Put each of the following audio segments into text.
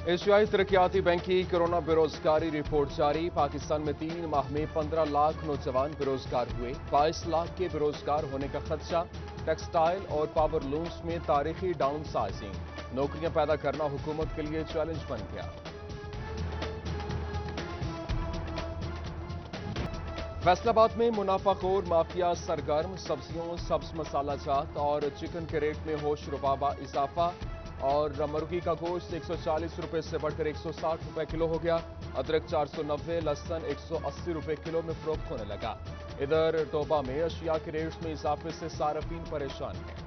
एशियाई तरक्याती बैंक की कोरोना बेरोजगारी रिपोर्ट जारी। पाकिस्तान में 3 माह में 15 लाख नौजवान बेरोजगार हुए। 22 लाख के बेरोजगार होने का खदशा। टेक्सटाइल और पावर लूम्स में तारीखी डाउन साइजिंग। नौकरियां पैदा करना हुकूमत के लिए चैलेंज बन गया। फैसलाबाद में मुनाफाखोर माफिया सरगर्म। सब्जियों, सब्ज मसाला जात और चिकन के रेट में होश रुबाबा इजाफा। और मुर्गी का गोश्त 140 रुपए से बढ़कर 160 रुपए किलो हो गया। अदरक 490, लहसुन 180 रुपए किलो में फरोख्त होने लगा। इधर टोबा में अशिया के रेट्स में इजाफे से सार्फिन परेशान हैं।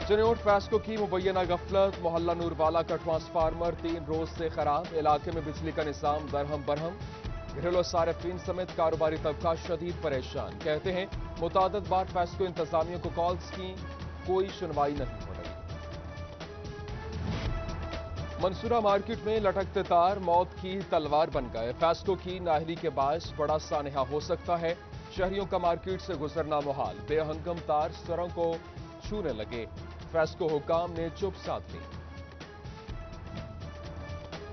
चिन्योट फैस्को की मुबैना गफलत। मोहल्ला नूरवाला का ट्रांसफार्मर 3 रोज से खराब। इलाके में बिजली का निजाम दरहम बरहम। घरेलू सार्फिन समेत कारोबारी तबका शदीद परेशान। कहते हैं मुतादिद बार फैस्को इंतजामिया को कॉल्स की, कोई सुनवाई नहीं हो रही। मंसूरा मार्केट में लटकते तार मौत की तलवार बन गए। फैस्को की नाहली के बायस बड़ा सानहा हो सकता है। शहरियों का मार्केट से गुजरना मुहाल। बेहंगम तार सरों को छूने लगे। फैस्को हुकाम ने चुप साध ली।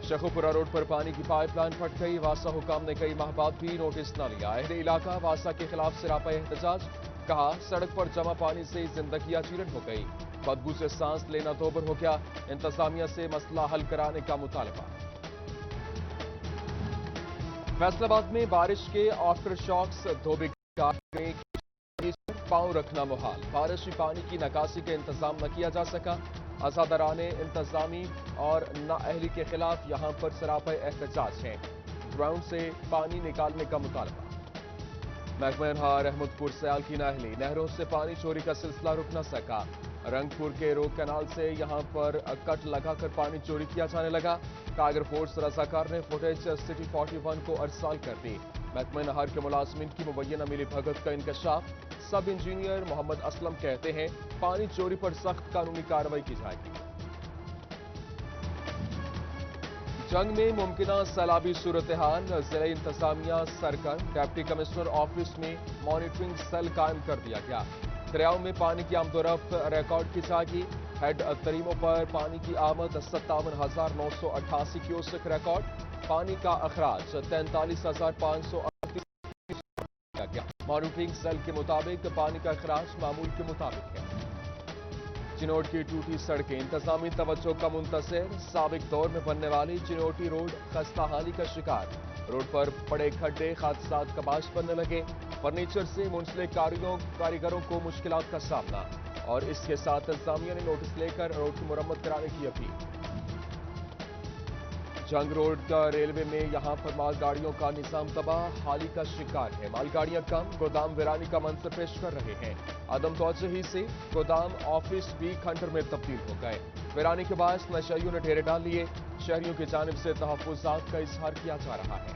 शेखुपुरा रोड पर पानी की पाइपलाइन फट गई। वासा हुकाम ने कई माह बाद भी नोटिस न लिया। अहले इलाका वासा के खिलाफ सरापा एहतजाज। कहा सड़क पर जमा पानी से जिंदगियां चीरन हो गई। बदबू से सांस लेना दोबर हो गया। इंतजामिया से मसला हल कराने का मुतालबा। फैसलाबाद में बारिश के आफ्टर शॉक्स। धोबी घाट में पांव रखना मुहाल। बारिशी पानी की निकासी का इंतजाम न किया जा सका। अजादाराने इंतजामी और नाअहली के खिलाफ यहां पर सरापा एहतजाज है। ग्राउंड से पानी निकालने का मुतालबा। महकमा रहमतपुर सयाल की नाअहली। नहरों से पानी चोरी का सिलसिला रुक न सका। रंगपुर के रोक कैनाल से यहां पर कट लगाकर पानी चोरी किया जाने लगा। टाइगर फोर्स रजाकार ने फुटेज सिटी 41 को अरसाल कर दी। महकमा नहर के मुलाजमीन की मुबैना मिली भगत का इंकशाफ। सब इंजीनियर मोहम्मद असलम कहते हैं पानी चोरी पर सख्त कानूनी कार्रवाई की जाएगी। जंग में मुमकिना सैलाबी सूरत हाल। जिला इंतजामिया सरगर्म। डिप्टी कमिश्नर ऑफिस में मॉनिटरिंग सेल कायम कर दिया गया। दरियाओं में पानी की आमदोरफ्त रिकॉर्ड की जाएगी। हेड तरीमों पर पानी की आमद 57,988 क्यूसेक रिकॉर्ड। पानी का अखराज 43,538 किया गया। मॉनिटरिंग सेल के मुताबिक पानी का अखराज मामूल के मुताबिक है। चिनोट की टूटी सड़कें इंतजामी तवज्जो का मुंतज़िर। साबिक दौर में बनने वाली चिनोटी रोड खस्ताहाली का शिकार। रोड पर पड़े खड्डे हादसात का बायस बनने लगे। फर्नीचर से मुंसलिक कारीगरों को मुश्किलात का सामना। और इसके साथ इंतजामिया ने नोटिस लेकर रोड की मुरम्मत कराने की अपील। जंग रोड का रेलवे में यहां पर मालगाड़ियों का निजाम तबाह हाली का शिकार है। मालगाड़ियां कम, गोदाम वीरानी का मंजर पेश कर रहे हैं। अदम तवज्जुही से गोदाम ऑफिस भी खंडर में तब्दील हो गए। वीरानी के बायस नशेइयों ने डेरे डाल लिए। शहरियों की जानिब से तहफ्फुज़ात का इजहार किया जा रहा है।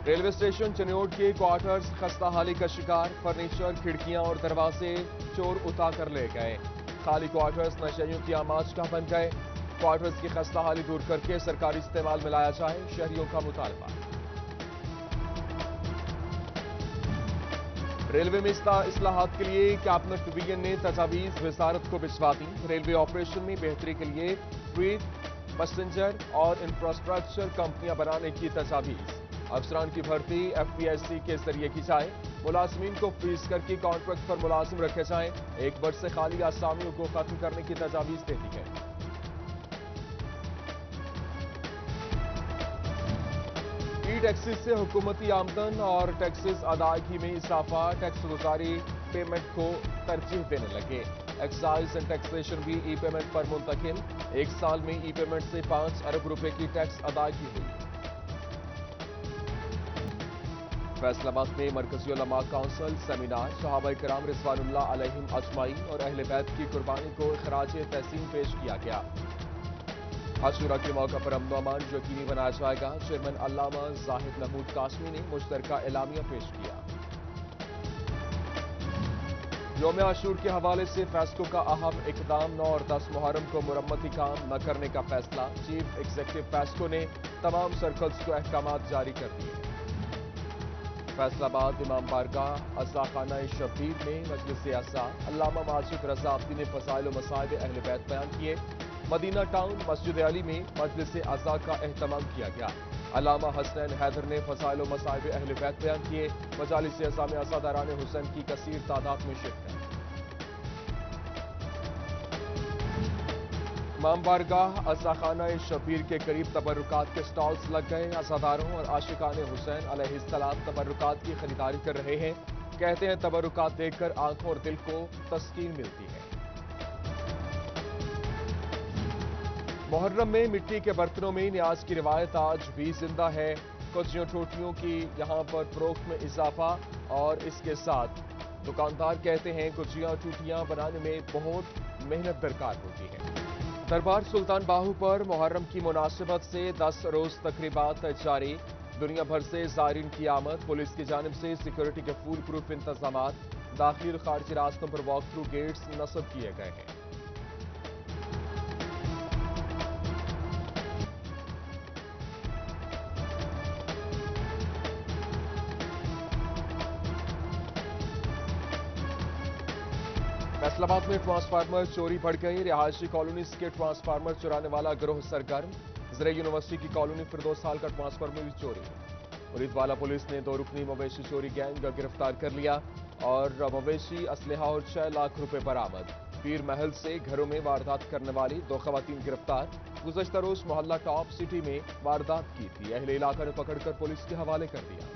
रेलवे स्टेशन चिन्योट के क्वार्टर्स खस्ताहाली का शिकार। फर्नीचर, खिड़कियां और दरवाजे चोर उतार कर ले गए। खाली क्वार्टर्स नशेइयों की आमाज का बन गए। क्वार्टर्स की खस्ताहाली दूर करके सरकारी इस्तेमाल में लाया जाए, शहरियों का मुतालबा। रेलवे में इस्लाहात के लिए कैबिनेट डिवीजन ने तजावीज वजारत को भिजवा दी। रेलवे ऑपरेशन में बेहतरी के लिए फ्रीट, पैसेंजर और इंफ्रास्ट्रक्चर कंपनियां बनाने की तजावीज। अफसरान की भर्ती FPSC के जरिए की जाए। मुलाजमीन को फीस करके कॉन्ट्रैक्ट पर मुलाजिम रखे जाएं। 1 वर्ष से खाली आसामियों को खत्म करने की तजावीज दे दी है। ई टैक्सेस से हुकूमती आमदन और टैक्सेस अदायगी में इजाफा। टैक्स गुजारी पेमेंट को तरजीह देने लगे। एक्साइज एंड टैक्सेशन भी ई पेमेंट पर मुंतकिल। 1 साल में ई पेमेंट से 5 अरब रुपए की टैक्स अदायगी हुई। फैसलाबाद में मरकजी उलमा काउंसिल सेमिनार। सहाबा किराम रिज़वानुल्लाह अलैहिम अजमाइन और अहले बैत की कुर्बानी को खराज तहसीन पेश किया गया। आशूरा के मौका पर अमन अमान यकीनी बनाया जाएगा। चेयरमैन अल्लामा जाहिद महमूद कासमी ने मुश्तरका एलामिया पेश किया। यौम आशूर के हवाले से फैसलों का अहम इकदाम। 9 और 10 मुहर्रम को मुरम्मती काम न करने का फैसला। चीफ एग्जीक्यूटिव फैसलों ने तमाम सर्कल्स को अहकामात जारी कर दिए। فیصل آباد امام بارگاہ عزاخانہ شبیر میں مجلس اعزا علامہ ماجد رضا عابدی نے فضائل و مصائب اہل بیت بیان کیے۔ مدینہ ٹاؤن مسجد علی میں مجلس اعزا کا اہتمام کیا گیا۔ علامہ حسنین حیدر نے فضائل و مصائب اہل بیت بیان کیے۔ مجالس اعزا میں عزاداران حسین کی کثیر تعداد میں شرکت۔ امام بارگاہ عزاخانہ شبیر کے قریب تبرکات کے سٹالز لگ گئے۔ عزاداروں اور عاشقان حسین علیہ السلام تبرکات کی خریداری کر رہے ہیں۔ کہتے ہیں تبرکات دیکھ کر آنکھوں اور دل کو تسکین ملتی ہے۔ محرم میں مٹی کے برتنوں میں نیاز کی روایت آج بھی زندہ ہے۔ کچیوں ٹوٹیوں کی یہاں پر فروخت میں اضافہ، اور اس کے ساتھ دکاندار کہتے ہیں کچیاں ٹوٹیاں بنانے میں بہت محنت درکار ہوتی ہے۔ دربار سلطان باہو پر محرم کی مناسبت سے 10 روز تقریبات جاری۔ دنیا بھر سے زائرین کی آمد۔ پولیس کی جانب سے سیکورٹی کے فول پروف انتظامات۔ داخلی اور خارجی راستوں پر واک تھرو گیٹس نصب کیے گئے ہیں۔ فیصل آباد میں ٹرانسفارمر چوری بڑھ گئی۔ رہائشی کالونیز کے ٹرانسفارمر چرانے والا گروہ سرگرم۔ زرعی یونیورسٹی کی کالونی فردوس ہال کا ٹرانسفارمر بھی چوری۔ مرید والا پولیس نے 2 رکنی مویشی چوری گینگ گرفتار کر لیا، اور مویشی اسلحہ اور 6 لاکھ روپے برآمد۔ پیر محل سے گھروں میں واردات کرنے والی 2 خواتین گرفتار۔ گزشتہ روز محلہ ٹاپ سٹی میں واردات کی تھی۔ اہل علاقہ نے پکڑ کر پولیس کے حوالے کر دیا۔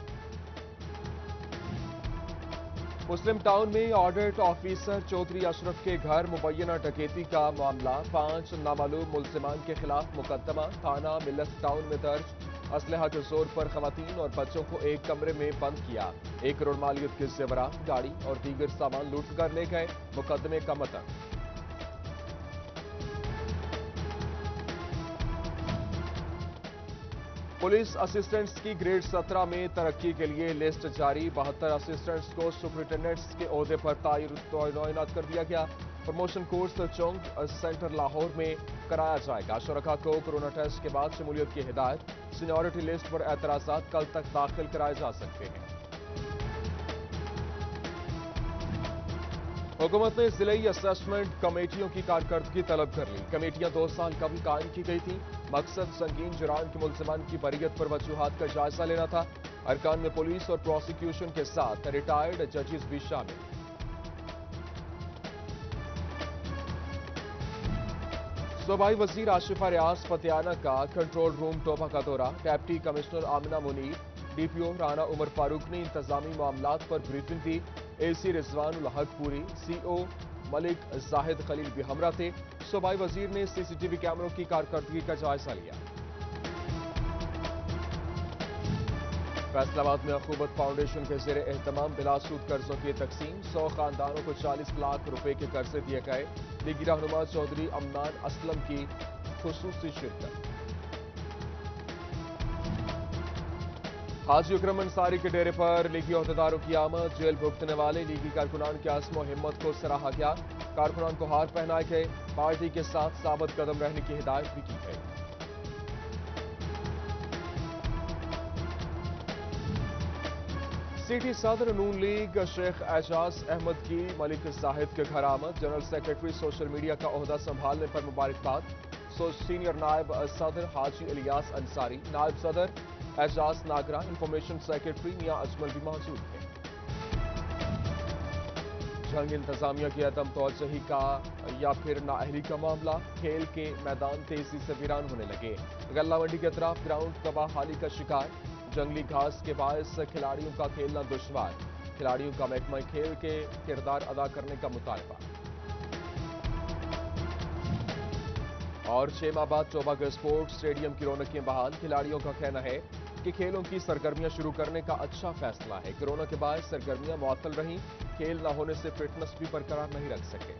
مسلم ٹاؤن میں آڈٹ آفیسر چودھری اشرف کے گھر مبینہ ڈکیتی کا معاملہ۔ 5 نامعلوم ملزمان کے خلاف مقدمہ تھانہ ملت ٹاؤن میں درج۔ اسلحہ کے زور پر خواتین اور بچوں کو ایک کمرے میں بند کیا۔ 1 کروڑ مالیت کے زیورات، گاڑی اور دیگر سامان لوٹ کر لے گئے۔ مقدمے کا متن۔ پولیس اسسٹنٹس کی گریڈ 17 میں ترقی کے لیے لسٹ جاری۔ 72 اسسٹنٹس کو سپرنٹینڈنٹس کے عہدے پر تعینات کر دیا گیا۔ پروموشن کورس چونگ سینٹر لاہور میں کرایا جائے گا۔ شرکاء کو کورونا ٹیسٹ کے بعد شمولیت کی ہدایت۔ سینیورٹی لسٹ پر اعتراضات کل تک داخل کرائے جا سکتے ہیں۔ حکومت نے ضلعی اسسمنٹ کمیٹیوں کی کارکردگی طلب کر لی۔ کمیٹیاں 2 سال قبل قائم کی گئی تھیں۔ مقصد سنگین جرائم کے ملزمان کی بریت پر وجوہات کا جائزہ لینا تھا۔ ارکان میں پولیس اور پروسیکیوشن کے ساتھ ریٹائرڈ ججز بھی شامل۔ صوبائی وزیر آصفہ ریاض پتیانہ کا کنٹرول روم ٹوبہ کا دورہ۔ Deputy commissioner Amna Munir, D P O Rana Umar Farooq نے انتظامی معاملات پر بریفنگ دی۔ اے سی رضوان الحق پوری، سی او ملک زاہد خلیل بھی ہمراہ تھے۔ صوبائی وزیر نے سی سی ٹی وی کیمروں کی کارکردگی کا جائزہ لیا۔ فیصل آباد میں اخوبت فاؤنڈیشن کے زیر اہتمام بلا سود قرضوں کی تقسیم۔ 100 خاندانوں کو 40 لاکھ روپے کے قرضے دیے گئے۔ لیگی رہنما چودھری امنان اسلم کی خصوصی شرکت۔ حاجی اکرم انصاری کے ڈیرے پر لیگی عہدیداروں کی آمد۔ جیل بھگتنے والے لیگی کارکنان کے عزم و ہمت کو سراہا گیا۔ کارکنان کو ہار پہنائے گئے۔ پارٹی کے ساتھ ثابت قدم رہنے کی ہدایت بھی کی گئی۔ سٹی صدر نون لیگ شیخ اعجاز احمد کی ملک زاہد کے گھر آمد۔ جنرل سیکرٹری سوشل میڈیا کا عہدہ سنبھالنے پر مبارکباد۔ سینئر نائب صدر حاجی الیاس انصاری، نائب صدر اعجاز ناگرہ، انفارمیشن سیکرٹری میاں اجمل بھی موجود تھے۔ جنگ انتظامیہ کی عدم توجہی کا یا پھر نااہلی کا معاملہ۔ کھیل کے میدان تیزی سے ویران ہونے لگے۔ غلہ منڈی کے اطراف گراؤنڈ تباہ حالی کا شکار۔ جنگلی گھاس کے باعث کھلاڑیوں کا کھیلنا دشوار۔ کھلاڑیوں کا محکمہ کھیل کے کردار ادا کرنے کا مطالبہ۔ اور 6 ماہ بعد ٹوبہ کے اسپورٹس اسٹیڈیم کی رونقیں بحال۔ کھلاڑیوں کا کہنا ہے کہ کھیلوں کی سرگرمیاں شروع کرنے کا اچھا فیصلہ ہے۔ کورونا کے باعث سرگرمیاں معطل رہیں۔ کھیل نہ ہونے سے فٹنس بھی برقرار نہیں رکھ سکے۔